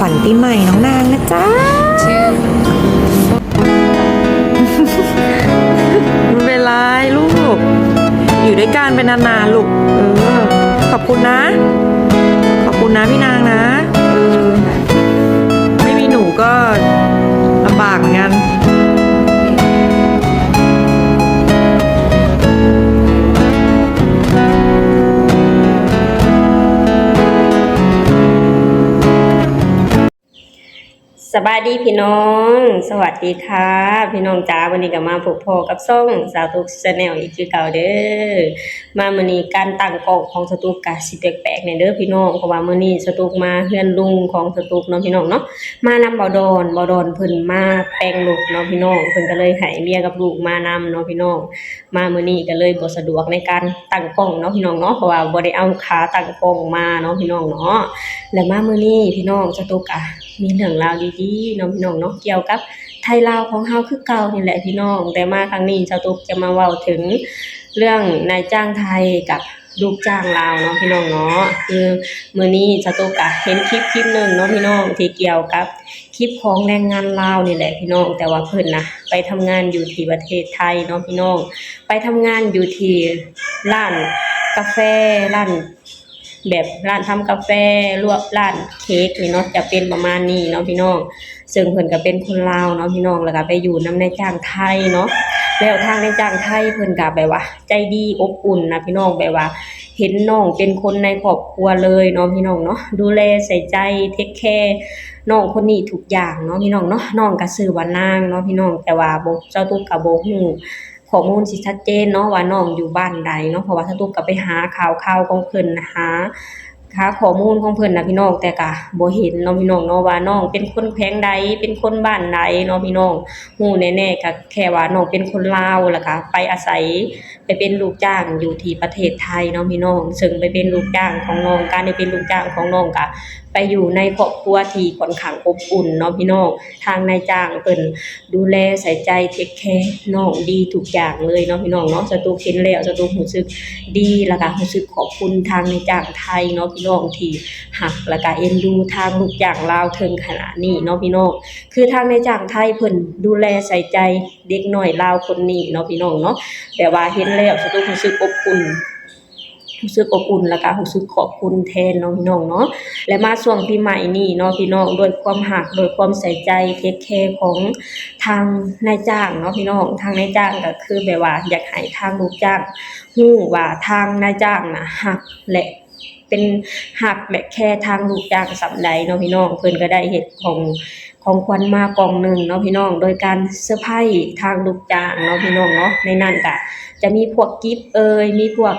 ขวัญปีใหม่น้องนางนะจ๊ะไม่เป็นไรลูกอยู่ด้วยกันเป็นนานๆลูกขอบคุณนะขอบคุณนะพี่นางนะไม่มีหนูก็ลำบากเหมือนกันสบายดีพี่น้องสวัสดีค่ะพี่น้องจ๋าวันนี้ก็มาพบพ่อกับซ่องสาวตุกชาแนลอีกคือเก่าเด้อมามื้อนี้การตั้งกล้องของสตุกก็สิแปลกๆแน่เด้อพี่น้องเพราะว่ามื้อนี้สตุกมาเฮือนลุงของสตุกเนาะพี่น้องเนาะมานำบ่ดอนเพิ่นมาแต่งลูกเนาะพี่น้องเพิ่นก็เลยให้เมียกับลูกมานำเนาะพี่น้องมามื้อนี้ก็เลยบ่สะดวกในการตั้งกล้องเนาะพี่น้องเนาะเพราะว่าบ่ได้เอาขาตั้งกล้องมาเนาะพี่น้องเนาะและมามื้อนี้พี่น้องสตุกก็มีเรื่องราวดีๆเนาะพี่น้องเนาะเกี่ยวกับไทยลาวของเฮาคือเก่านี่แหละพี่น้องแต่มาครั้งนี้เจ้าตุ๊กจะมาเว้าถึงเรื่องนายจ้างไทยกับลูกจ้างลาวเนาะพี่น้องเนาะคือมื้อนี้เจ้าตุ๊กก็เห็นคลิปนึงเนาะพี่น้องที่เกี่ยวกับคลิปของแรงงานลาวนี่แหละพี่น้องแต่ว่าเพิ่นนะไปทำงานอยู่ที่ประเทศไทยเนาะพี่น้องไปทำงานอยู่ที่ร้านกาแฟร้านแบบร้านทำกาแฟลวกร้านเค้กนี่เนาะจะเป็นประมาณนี้เนาะพี่น้องซึ่งเพิ่นก็เป็นคนลาวเนาะพี่น้องแล้วก็ไปอยู่นำนายจ้างไทยเนาะแล้วทางนายจ้างไทยเพิ่นก็แบบว่าใจดีอบอุ่นนะพี่น้องแบบว่าเห็นน้องเป็นคนในครอบครัวเลยเนาะพี่น้องเนาะดูแลใส่ใจเทคแคร์น้องคนนี้ทุกอย่างเนาะพี่น้องเนาะน้องก็ชื่อว่านางเนาะพี่น้องแต่ว่าบ่เจ้าตุ๊กก็บ่ฮู้ข้อมูลสิชัดเจนเนาะว่าน้องอยู่บ้านใดเนาะเพราะว่าถ้าตุ๊กก็ไปหาข่าวของเพิ่นหาข้อมูลของเพิ่นน่ะพี่น้องแต่ก็บ่เห็นเนาะพี่น้องเนาะว่าน้องเป็นคนแขวงใดเป็นคนบ้านใดเนาะพี่น้องฮู้แน่ๆก็แค่ว่าน้องเป็นคนลาวแล้วก็ไปอาศัยไปเป็นลูกจ้างอยู่ที่ประเทศไทยเนาะพี่น้องซึ่งไปเป็นลูกจ้างของน้องการได้เป็นลูกจ้างของน้องก็ไปอยู่ในครอบครัวที่ค่อนข้างอบอุ่นเนาะพี่น้องทางนายจ้างเพิ่นดูแลใส่ใจเทคแคร์น้องดีทุกอย่างเลยเนาะพี่น้องเนาะสตูเห็นแล้วสตูรู้สึกดีแล้วก็รู้สึกขอบคุณทางนายจ้างไทยเนาะพี่น้องที่รักแล้วก็เอ็นดูทางลูกจ้างลาวถึงขนาดนี้เนาะพี่น้องคือทางนายจ้างไทยเพิ่นดูแลใส่ใจเด็กน้อยลาวคนนี้เนาะพี่น้องเนาะแต่ว่าเห็นแล้วสตูรู้สึกอบอุ่นแล้วก็รู้สึกขอบคุณแทนน้องๆเนาะและมาช่วงปีใหม่นี้เนาะพี่น้องด้วยความรักโดยความใส่ใจเทคแคร์ของทางนายจ้างเนาะพี่น้องทางนายจ้างก็คือแบบว่าอยากให้ทางลูกจ้างฮู้ว่าทางนายจ้างน่ะรักและเป็นรักและแค่ทางลูกจ้างส่ำใดเนาะพี่น้องเพิ่นก็ได้เฮ็ดของขวัญมากล่องนึงเนาะพี่น้องโดยการเซอร์ไพรส์ทางลูกจ้างเนาะพี่น้องเนาะในนั้นก็จะมีพวกกิฟต์มีพวก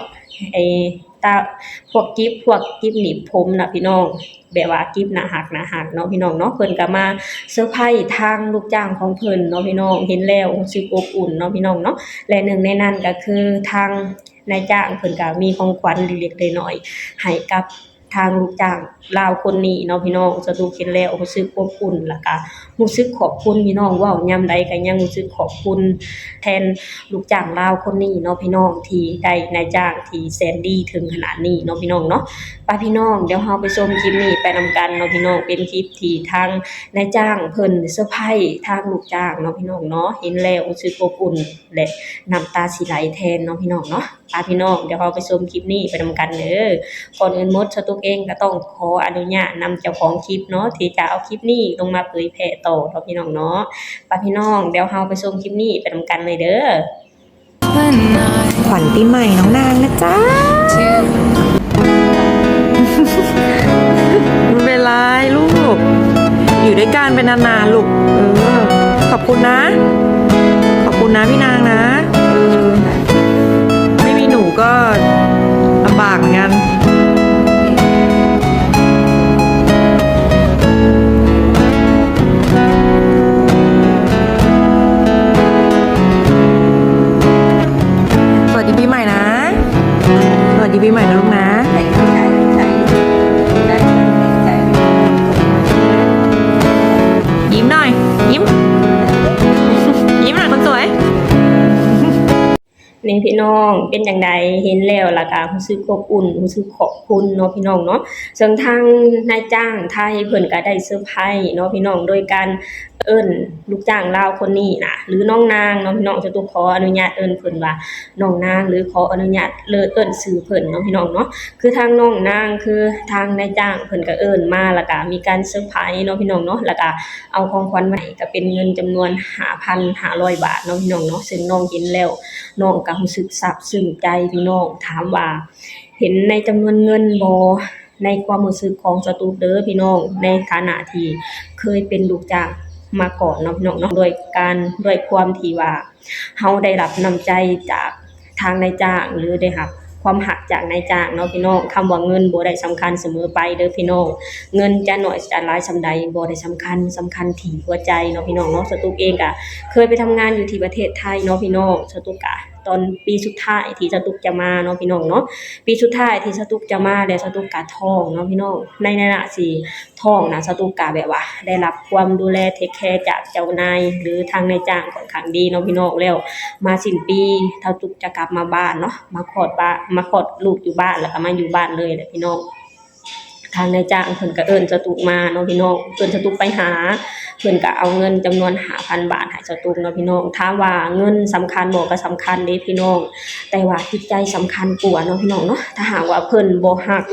พวกกิฟหนีบผมน่ะพี่น้องแบบว่ากิฟหน้าหักเนาะพี่น้องเนาะเพิ่นก็มาเซอร์ไพรส์ทางลูกจ้างของเพิ่นเนาะพี่น้องเห็นแล้วรู้สึกอบอุ่นเนาะพี่น้องเนาะและหนึ่งในนั้นก็คือทางนายจ้างเพิ่นก็มีของขวัญเล็กๆน้อยๆให้กับทางลูกจ้างลาวคนนี้เนาะพี่น้องสะดุกเห็นแล้วรู้สึกอบอุ่นแล้วก็รู้สึกขอบคุณพี่น้องเว้ายามใดก็ยังรู้สึกขอบคุณแทนลูกจ้างลาวคนนี้เนาะพี่น้องที่ได้นายจ้างที่แสนดีถึงขนาดนี้เนาะพี่น้องเนาะไปพี่น้องเดี๋ยวเราไปชมคลิปนี้ไปนำกันเนาะพี่น้องเป็นคลิปที่ทางนายจ้างเพิ่นเซอร์ไพรส์ทางลูกจ้างเนาะพี่น้องเนาะเห็นแล้วรู้สึกอบอุ่นและน้ำตาสิไหลแทนเนาะพี่น้องเนาะไปพี่น้องเดี๋ยวเราไปชมคลิปนี้ไปนำกันเด้อก่อนอื่นหมดสตุกเองก็ต้องขออนุญาตนำเจ้าของคลิปเนาะที่จะเอาคลิปนี้ลงมาเผยแพร่ต่อเนาะพี่น้องเนาะไปพี่น้องเดี๋ยวเราไปชมคลิปนี้ไปนำกันเลยเด้อขวัญปีใหม่น้องนางนะจ๊ะไม่เป็นไรลูกอยู่ด้วยกันเป็นนานๆลูกขอบคุณนะขอบคุณนะพี่นางนะไม่มีหนูก็ลำบากเหมือนกันสวัสดีปีใหม่นะสวัสดีปีใหม่นะลูกนะยิ้มหน่อยยิ้มหน่อยคนสวย นี่พี่น้องเป็นจังไดเห็นแล้วแล้วก็รู้สึกอบอุ่นรู้สึกขอบคุณเนาะพี่น้องเนาะซึ่งทางนายจ้างไทยเพิ่นก็ได้เซอร์ไพรส์เนาะพี่น้องโดยการเอิ้นลูกจ้างลาวคนนี้น่ะหรือน้องนางเนาะพี่น้องจะต้องขออนุญาตเอิ้นเพิ่นว่าน้องนางหรือขออนุญาตเอิ้นชื่อเพิ่นเนาะพี่น้องเนาะคือทางน้องนางคือทางนายจ้างเพิ่นก็เอิ้นมาแล้วก็มีการเซอร์ไพรส์เนาะพี่น้องเนาะแล้วก็เอาของขวัญมาให้ก็เป็นเงินจำนวน 5,500 บาทเนาะพี่น้องเนาะซึ่งน้องเห็นแล้ว น้องก็รู้สึกซาบซึ้งใจพี่น้องถามว่าเห็นในจำนวนเงินบ่ในความรู้สึกของสตูเด้อพี่น้องในฐานะที่เคยเป็นลูกจ้างมาก่อนเนาะพี่น้องเนาะด้วยความที่ว่าเฮาได้รับน้ำใจจากทางนายจ้างหรือได้รับความรักจากนายจ้างเนาะพี่น้องคำว่าเงินบ่ได้สำคัญเสมอไปเด้อพี่น้องเงินจะน้อยจะหลายส่ำใดบ่ได้สำคัญที่หัวใจเนาะพี่น้องเนาะสตูเองก็เคยไปทำงานอยู่ที่ประเทศไทยเนาะพี่น้องสตูก็ ตอนปีสุดท้ายที่สตุกจะมาเนาะพี่น้องเนาะปีสุดท้ายที่สตุกจะมาแล้วสตุกกะท้องเนาะพี่น้องในฐานะสิท้องน่ะสตุกกะแบบว่าได้รับความดูแลเทคแคร์จากเจ้านายหรือทางนายจ้างค่อนข้างดีเนาะพี่น้องแล้วมาสิ้นปีสตุกจะกลับมาบ้านเนาะมาคลอดลูกอยู่บ้านแล้วก็มาอยู่บ้านเลยแหละพี่น้องทางนายจ้างเพิ่นก็เอิ้นสตุกมาเนาะพี่น้องเอิ้นสตุกไปหา เพิ่นก็เอาเงินจำนวน 5,000 บาทให้สตุกเนาะพี่น้องถามว่าเงินสำคัญบ่ก็สำคัญเด้พี่น้องแต่ว่าจิตใจสำคัญกว่าเนาะพี่น้องเนาะถ้าหากว่าเพิ่นบ่ฮัก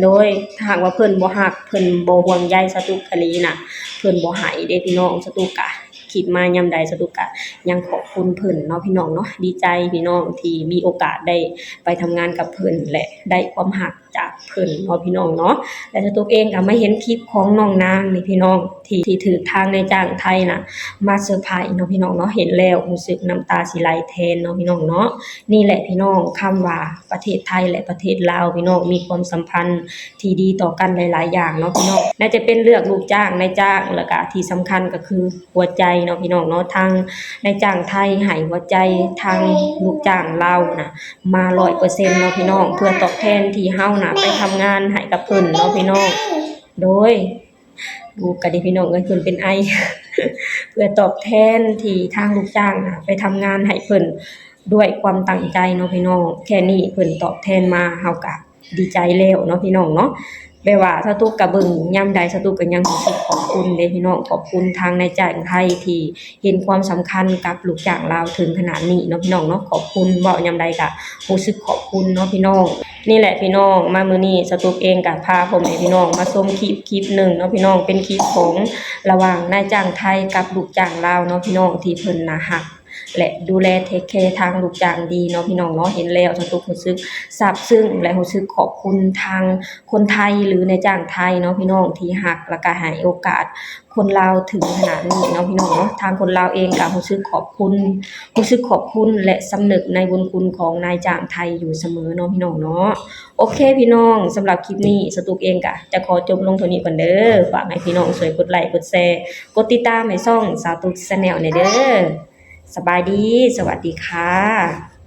โดยถ้าหากว่าเพิ่นบ่ฮักเพิ่นบ่ห่วงใยสตุกอีหลีน่ะเพิ่นบ่ให้เด้พี่น้องสตุกก็คิดมายามใดสตุกก็ยังขอบคุณเพิ่นเนาะพี่น้องเนาะดีใจพี่น้องที่มีโอกาสได้ไปทำงานกับเพิ่นและได้ความรักจากเพิ่นเนาะพี่น้องเนาะ และตัวเองก็มาเห็นคลิปของน้องนางนี่พี่น้องที่ถือทางในจ้างไทยน่ะมาเซอร์ไพรส์เนาะพี่น้องเนาะเห็นแล้วรู้สึกน้ำตาสิไหลแทนเนาะพี่น้องเนาะนี่แหละพี่น้องคำว่าประเทศไทยและประเทศลาวพี่น้องมีความสัมพันธ์ที่ดีต่อกันหลายๆอย่างเนาะพี่น้องน่าจะเป็นเลือกลูกจ้างนายจ้างแล้วก็ที่สำคัญก็คือหัวใจเนาะพี่น้องเนาะทางนายจ้างไทยให้หัวใจทางลูกจ้างลาวน่ะมา 100% เนาะพี่น้องเพื่อตอบแทนที่เฮาน่ะไปทำงานให้กับเพิ่นเนาะพี่น้องโดยลูกก็ได้พี่น้องเอ้ยเพิ่นเป็นไอ เพื่อตอบแทนที่ทางลูกจ้างน่ะไปทำงานให้เพิ่นด้วยความตั้งใจเนาะพี่น้องแค่นี้เพิ่นตอบแทนมาเฮาก็ดีใจแล้วเนาะพี่น้องเนาะแบบว่าสตุกก็เบิ่งยามใดสตุกก็ยังรู้สึกขอบคุณเด้พี่น้องขอบคุณทางนายจ้างไทยที่เห็นความสำคัญกับลูกจ้างลาวถึงขนาดนี้เนาะพี่น้องเนาะขอบคุณเว้ายามใดก็รู้สึกขอบคุณเนาะพี่น้อง นี่แหละพี่น้องมามื้อนี้สตุกเองก็พาพ่อแม่พี่น้องมาชมคลิปหนึ่งเนาะพี่น้องเป็นคลิปของระหว่างนายจ้างไทยกับลูกจ้างลาวเนาะพี่น้องที่เพิ่นน่ารักและดูแลเทคแคร์ทางลูกจ้างดีเนาะพี่น้องเนาะเห็นแล้วสตุกรู้สึกซาบซึ้งและรู้สึกขอบคุณทางคนไทยหรือนายจ้างไทยเนาะพี่น้องที่รักและก็ให้โอกาสคนลาวถึงขนาดนี้เนาะพี่น้องเนาะทางคนลาวเองก็รู้สึกขอบคุณและสำนึกในบุญคุณของนายจ้างไทยอยู่เสมอเนาะพี่น้องเนาะ โอเคพี่น้องสำหรับคลิปนี้สตุกเองก็จะขอจบลงเท่านี้ก่อนเด้อฝากให้พี่น้องช่วยกดไลค์กดแชร์กดติดตามให้ช่องสาวตุก Channel หน่อยเด้อสบายดีสวัสดีค่ะ